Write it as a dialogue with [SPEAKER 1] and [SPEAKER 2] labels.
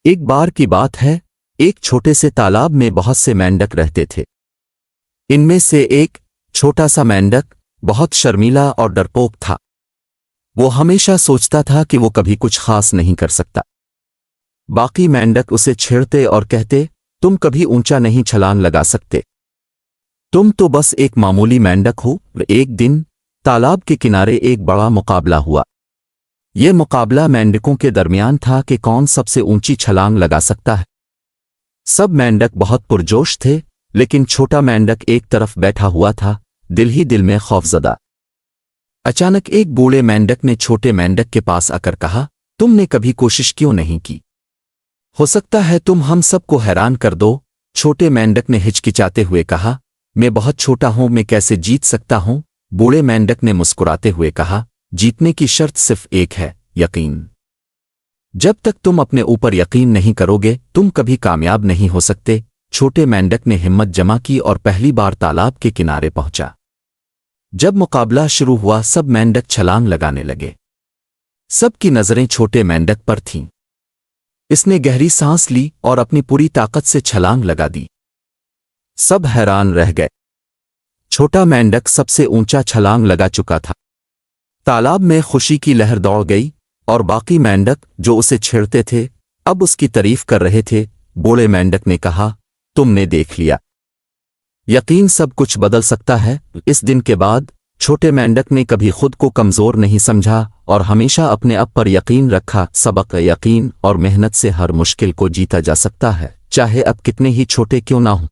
[SPEAKER 1] एक बार की बात है, एक छोटे से तालाब में बहुत से मेंढक रहते थे। इनमें से एक छोटा सा मेंढक बहुत शर्मीला और डरपोक था। वो हमेशा सोचता था कि वो कभी कुछ खास नहीं कर सकता। बाकी मेंढक उसे छेड़ते और कहते, तुम कभी ऊंचा नहीं छलांग लगा सकते, तुम तो बस एक मामूली मेंढक हो। एक दिन तालाब के किनारे एक बड़ा मुकाबला हुआ। यह मुकाबला मेंढकों के दरमियान था कि कौन सबसे ऊंची छलांग लगा सकता है। सब मेंढक बहुत पुरजोश थे, लेकिन छोटा मेंढक एक तरफ बैठा हुआ था, दिल ही दिल में खौफजदा। अचानक एक बूढ़े मेंढक ने छोटे मेंढक के पास आकर कहा, तुमने कभी कोशिश क्यों नहीं की? हो सकता है तुम हम सबको हैरान कर दो। छोटे मेंढक ने हिचकिचाते हुए कहा, मैं बहुत छोटा हूं, मैं कैसे जीत सकता हूं? बूढ़े मेंढक ने मुस्कुराते हुए कहा, जीतने की शर्त सिर्फ एक है, यकीन। जब तक तुम अपने ऊपर यकीन नहीं करोगे, तुम कभी कामयाब नहीं हो सकते। छोटे मेंढक ने हिम्मत जमा की और पहली बार तालाब के किनारे पहुंचा। जब मुकाबला शुरू हुआ, सब मेंढक छलांग लगाने लगे। सबकी नजरें छोटे मेंढक पर थीं। इसने गहरी सांस ली और अपनी पूरी ताकत से छलांग लगा दी। सब हैरान रह गए। छोटा मेंढक सबसे ऊंचा छलांग लगा चुका था। तालाब में खुशी की लहर दौड़ गई और बाकी मेंढक जो उसे छेड़ते थे अब उसकी तारीफ कर रहे थे। बूढ़े मेंढक ने कहा, तुमने देख लिया, यकीन सब कुछ बदल सकता है। इस दिन के बाद छोटे मेंढक ने कभी खुद को कमजोर नहीं समझा और हमेशा अपने आप पर यकीन रखा। सबक, यकीन और मेहनत से हर मुश्किल को जीता जा सकता है, चाहे अब कितने ही छोटे क्यों ना हो।